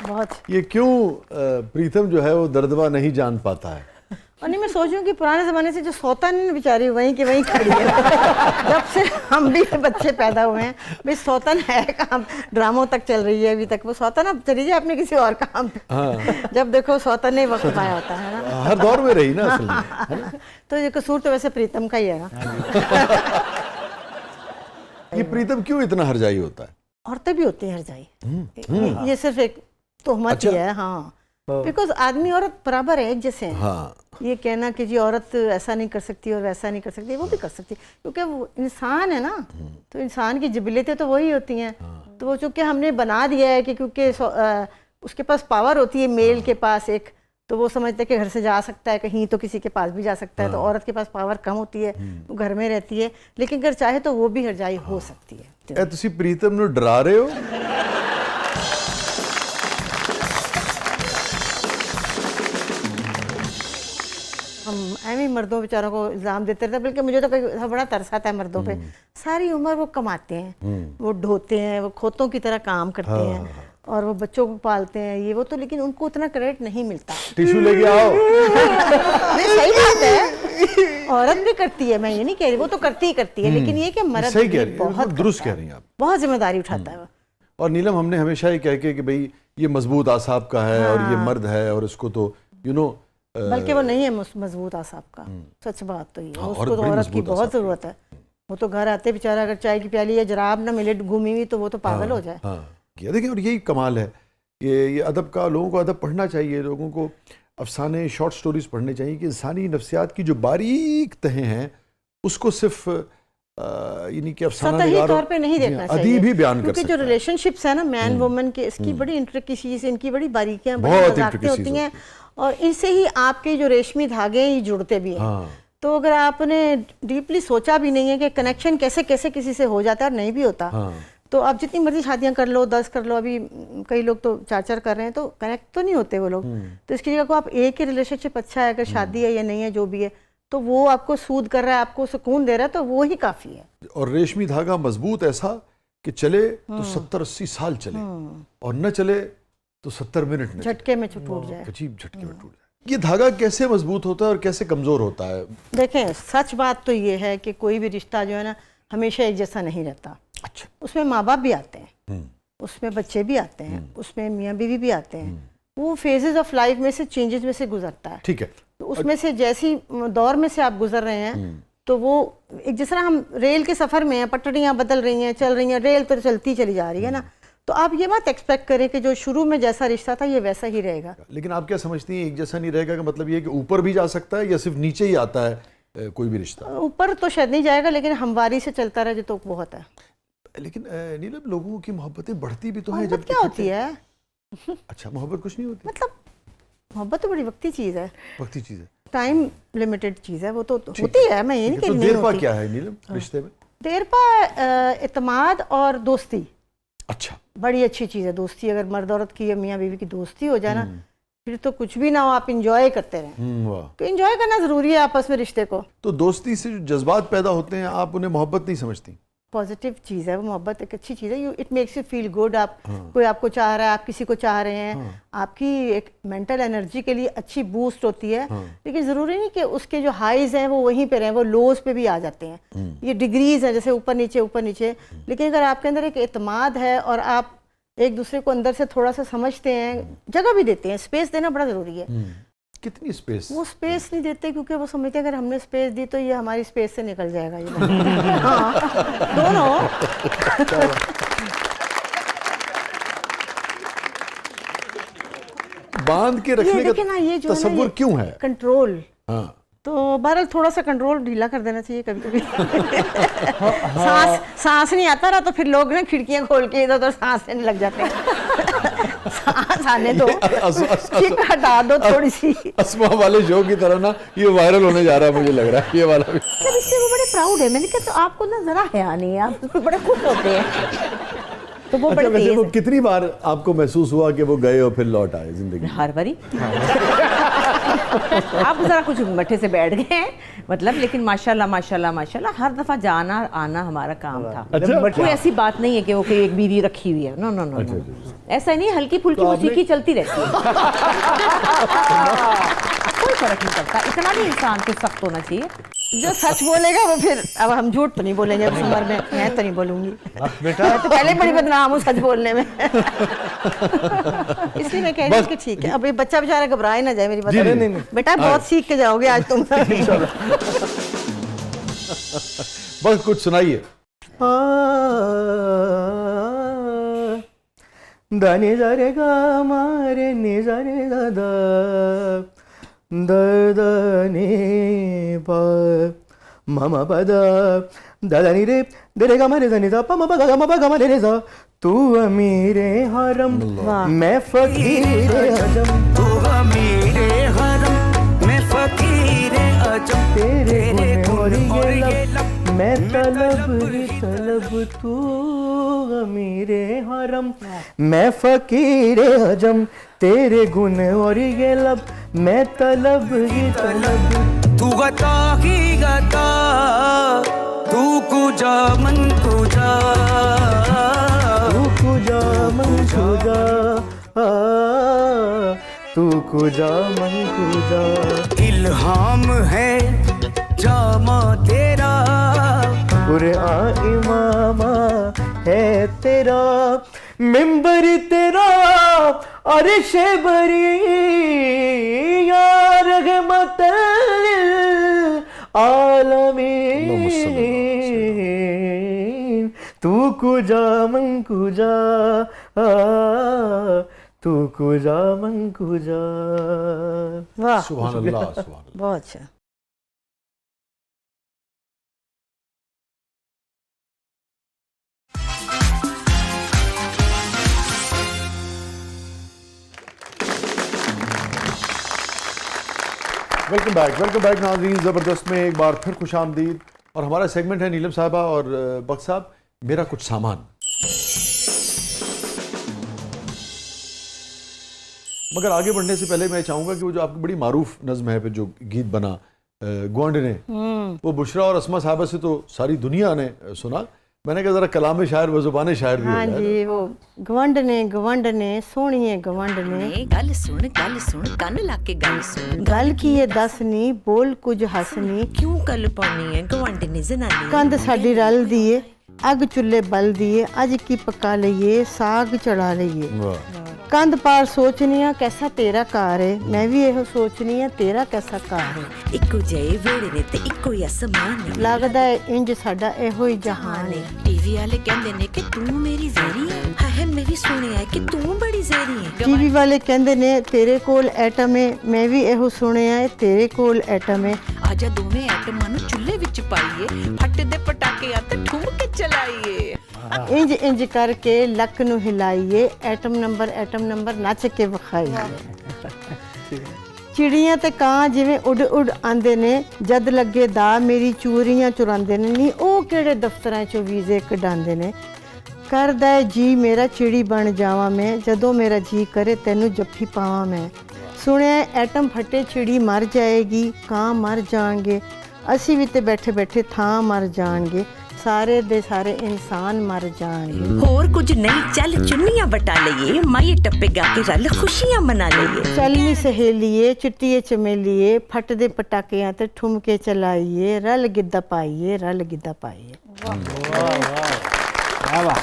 बहुत। ये क्यों प्रीतम जो है वो दर्दवा नहीं जान पाता है? और नहीं, मैं सोच रही हूँ कि पुराने ज़माने से जो सौतन बेचारी वहीं की वहीं खड़ी है। जब से हम भी बच्चे पैदा हुए हैं भाई सौतन है काम, ड्रामों तक चल रही है अभी तक वो सौतन। अब चली जाए अपने किसी और काम पे। हाँ। जब देखो सौतन ने वक्त पाया होता है ना। हर दौर में रही ना असल में, है ना? तो ये कसूर तो वैसे प्रीतम का ही है ना। ये प्रीतम क्यों इतना हरजाई होता है? औरतें भी होती हैं हरजाई, ये सिर्फ एक तोहमत ही है। हाँ, बिकॉज आदमी औरत बराबर है, एक जैसे हैं। हाँ। ये कहना कि जी औरत ऐसा नहीं कर सकती और वैसा नहीं कर सकती, वो भी कर सकती क्योंकि वो इंसान है ना। तो इंसान की जिबिलियतें तो वही होती हैं। तो वो चूँकि हमने बना दिया है कि क्योंकि उसके पास पावर होती है मेल के पास एक, तो वो समझते हैं कि घर से जा सकता है कहीं तो किसी के पास भी जा सकता है। तो औरत के पास पावर कम होती है, वो घर में रहती है, लेकिन अगर चाहे तो वो भी हरजाई हो सकती है। तुसी प्रीतम नु डरा रहे हो? हम ऐਵੇਂ मर्दों बेचारों को इल्ज़ाम देते रहते हैं, बल्कि मुझे तो कई बड़ा तरस आता है मर्दों पे। सारी उम्र वो कमाते हैं, वो ढोते हैं, वो खोतों की तरह काम करते हैं और वो बच्चों को पालते हैं, ये वो, तो लेकिन उनको उतना क्रेडिट नहीं मिलता। टिश्यू लेके आओ। नहीं, सही बात है, औरत भी करती है, मैं ये नहीं कह रही, वो तो करती ही करती है, लेकिन ये कि मर्द सही कह रही है, बहुत दुरुस्त कह रही हैं आप, बहुत जिम्मेदारी उठाता है। और नीलम हमने हमेशा ये कह के कि भाई ये मजबूत आसाब का है और ये मर्द है और इसको तो बल्कि वो नहीं है मजबूत आसाब का, सच बात तो ये है। उसको तो औरत की बहुत जरूरत है। वो तो घर आते बेचारा अगर चाय की प्याली या जराब ना मिले घूमी हुई तो वो तो पागल हो जाए। देखिए, और यही कमाल है, ये अदब का, लोगों को अदब पढ़ना चाहिए, लोगों को अफसाने शॉर्ट स्टोरीज पढ़ने चाहिए कि इंसानी नफ्सियात की जो बारीक तहें हैं उसको सिर्फ यानी कि अफसाना सतही तौर पे नहीं देखना चाहिए, अदीब ही बयान कर सकता है। क्योंकि जो रिलेशनशिप्स है ना मैन वुमन के, इसकी बड़ी इंट्रिकेसीज, इनकी बड़ी बारीकियां, बड़ी बहुत नज़ाकतें होती हैं और इनसे ही आपके जो रेशमी धागे ही जुड़ते भी हैं। तो अगर आपने डीपली सोचा भी नहीं है कि कनेक्शन कैसे कैसे किसी से हो जाता है और नहीं भी होता, तो आप जितनी मर्जी शादियां कर लो, 10 कर लो, अभी कई लोग तो 4 कर रहे हैं, तो कनेक्ट तो नहीं होते वो लोग। तो इसकी जगह को आप एक ही रिलेशनशिप अच्छा है, अगर शादी है या नहीं है जो भी है, तो वो आपको सूद कर रहा है, आपको सुकून दे रहा है, तो वो ही काफ़ी है। और रेशमी धागा मजबूत ऐसा कि चले तो 70-80 साल चले और न चले तो 70 मिनट में झटके में टूट जाए, अजीब झटके में टूट जाए। ये धागा कैसे मजबूत होता है और कैसे कमज़ोर होता है? देखें, सच बात तो ये है कि कोई भी रिश्ता जो है ना हमेशा एक जैसा नहीं रहता। अच्छा। उसमें माँ बाप भी आते हैं, उसमें बच्चे भी आते हैं, उसमें मियाँ बीवी भी आते हैं, वो फेजेस ऑफ लाइफ में से, चेंजेस में से गुजरता है। ठीक है। तो उसमें से जैसी दौर में से आप गुजर रहे हैं, तो वो एक जिस तरह हम रेल के सफ़र में हैं, पटरियाँ बदल रही हैं, चल रही हैं, रेल तो चलती चली जा रही है ना, तो आप ये बात एक्सपेक्ट करें कि जो शुरू में जैसा रिश्ता था ये वैसा ही रहेगा। लेकिन आप क्या समझती हैं एक जैसा नहीं रहेगा का मतलब ये कि ऊपर भी जा सकता है या सिर्फ नीचे ही आता है कोई भी रिश्ता? ऊपर तो शायद नहीं जाएगा, लेकिन हमवारी से चलता रहे तो बहुत है। लेकिन नीलम, लोगों की मोहब्बतें बढ़ती भी तो हैं जब क्या होती है? अच्छा, मोहब्बत कुछ नहीं होती? मतलब मोहब्बत तो बड़ी वक्ती चीज़ है, वक्ती चीज़ है, टाइम लिमिटेड चीज़ है, वो तो होती है, मैं ये नहीं कह रही नहीं होती। देरपा क्या है नीलम रिश्ते में? देरपा इत्मीनाद और दोस्ती। अच्छा, बड़ी अच्छी चीज़ है दोस्ती। अगर मर्द औरत की या मियाँ बीवी की दोस्ती हो जाए ना, फिर तो कुछ भी ना हो, आप इंजॉय करते रहें। तो इंजॉय करना ज़रूरी है आपस में रिश्ते को। तो दोस्ती से जो जज्बात पैदा होते हैं आप उन्हें मोहब्बत नहीं समझती? पॉजिटिव चीज़ है वो, मोहब्बत एक अच्छी चीज़ है। It makes you feel good. आप कोई आपको चाह रहा है, आप किसी को चाह रहे हैं, आपकी एक मेंटल एनर्जी के लिए अच्छी बूस्ट होती है। लेकिन ज़रूरी नहीं कि उसके जो हाइज हैं वो वहीं पे रहें, वो लोज पे भी आ जाते हैं। ये डिग्रीज हैं, जैसे ऊपर नीचे। लेकिन अगर आपके अंदर एक एतमाद है और आप एक दूसरे को अंदर से थोड़ा सा समझते हैं, जगह भी देते हैं, स्पेस देना बड़ा ज़रूरी है। कितनी स्पेस? वो स्पेस नहीं देते क्योंकि वो समझते हैं अगर हमने स्पेस दी तो ये हमारी स्पेस से निकल जाएगा ये। हाँ, दोनों। बांध के रखने का तसव्वुर क्यों है? कंट्रोल। हाँ। तो बहरहाल थोड़ा सा कंट्रोल ढीला कर देना चाहिए कभी कभी। सांस नहीं आता रहा तो फिर लोग ना खिड़कियां खोल के इधर उधर सांस लेने लग जाते हैं। सांस आने दो, चिक हटा दो थोड़ी सी। अस्मा वाले शो की तरह ना ये वायरल होने जा रहा है, मुझे लग रहा है ये वाला भी। सर इससे वो बड़े प्राउड है। मैंने कहा तो आपको ना जरा हया नहीं है, आप बड़े खुश होते हैं। तो वो बड़े तेज वो कितनी बार आपको महसूस हुआ कि वो गए और फिर लौट आए जिंदगी? हर बारी। आप जरा कुछ मट्ठे से बैठ गए हैं मतलब, लेकिन माशाल्लाह माशाल्लाह माशाल्लाह हर दफा जाना आना हमारा काम था। कोई ऐसी बात नहीं है कि वो कोई एक बीवी रखी हुई है, नो नो नो, ऐसा नहीं, हल्की फुल्की मौसीकी चलती रहती है। कोई फर्क नहीं पड़ता, इतना भी इंसान को सख्त होना चाहिए। जो सच बोलेगा वो फिर, अब हम झूठ तो नहीं बोलेंगे इस उम्र में, मैं तो नहीं बोलूंगी बेटा, मैं तो पहले बड़ी बदनाम हूँ सच बोलने में। इसलिए मैं कह रही हूँ कि ठीक है, अब ये बच्चा बेचारा घबराए ना जाए मेरी बात। नहीं, बेटा बहुत सीख के जाओगे आज तुम। बस कुछ सुनाइए। दाने जारे गा मारे ने जारे दादा दाने पा मम पदा दादा नी रे दे गा मारे जाने दा पा म गा म गा मारे रे जा तू अमीरे हरम मैं फकीर अजम, तू अमीरे हरम मैं फकीर अजम, तेरे गुण और ये लब मैं तलब ही तलब, तू अमीरे हरम मैं फकीर अजम, तेरे गुण और ये लब मैं तलब ही तलब। तू गता ही गता तू कुजा मन कुजा, तू कुजा मन कुजा, तू कुजा मन कुजा। इल्हाम है जामा तेरा, कुरआन इमामा है तेरा, मिंबर तेरा अर्श बरी या रहमत आलमीन, तू कुजा मन कुजा, तू कुजा मन कुजा। वाह, सुभान अल्लाह, सुभान अल्लाह। बहुत अच्छा। वेलकम बैक नाज़रीन, ज़बरदस्त में एक बार फिर खुश आमदीद। और हमारा सेगमेंट है नीलम साहबा और बख्श साहब, मेरा कुछ सामान। मगर आगे बढ़ने से पहले मैं चाहूँगा कि वो जो आपकी बड़ी मारूफ नज़्म है, पे जो गीत बना ग्वांड ने, वो बुशरा और अस्मा साहबा से तो सारी दुनिया ने सुना। मैंने कहा जरा कलाम शायर व ज़ुबान शायर भी हो हाँ जाए जी, वो गवंड ने सोहणीए गवंड ने गल सुन कन लाके गल सुन, गल की ये दस नी बोल कुछ हसनी, क्यों कल पानी है गवांड ने जनानी, कंध साडी रल दिए अग चुल्ले बल दिए, अज की पका लइए साग चढ़ा लइए, वाह। कंध पार सोचनिया कैसा तेरा कार है, मैं भी यह सोचनिया तेरा कैसा कार है, इक्को जय वेड़े ने ते इक्को ही आसमान ने, लगदा है इंज साडा एहो ही जहान है। टीवी वाले कहंदे ने कि तू मेरी जेरी है, है मैं भी सुनिया है कि तू बड़ी जेरी है, टीवी वाले कहंदे ने तेरे कोल एटम है, मैं भी एहो सुनिया है तेरे कोल एटम है, आजा दोवें एटमां नूं चुल्हे विच पाईए, फट दे पटाके आ ते ठुम के चलाईए, इंज इंज करके लक नू हिलाइए, एटम नंबर नच के विखाइए। चिड़ियां ते कां जिवें उड उड आंदे ने, जद लगे दा मेरी चूरियां चुरांदे ने, नी ओ केड़े दफ्तरां चों वीजे कढांदे ने, करदा है जी मेरा चिड़ी बन जावां मैं, जदों मेरा जी करे तैनू जफ्फी पावां मैं, सुनिया एटम फटे चिड़ी मर जाएगी, कां मर जाणगे, असीं भी ते बैठे बैठे थां मर जाणगे, सारे दे सारे इंसान मर जाणगे। होर कुछ नहीं चल चुन्नियां बटा लइए, माई टप्पे गा के रल खुशियां मना लइए, चलनी सहेलिए चिट्टिए चमेलिए, फट दे पटाकियां ते ठुमके चलाइए, रल गिद्दा पाइए रल गिद्दा पाइए। वाह वाह वाह वाह।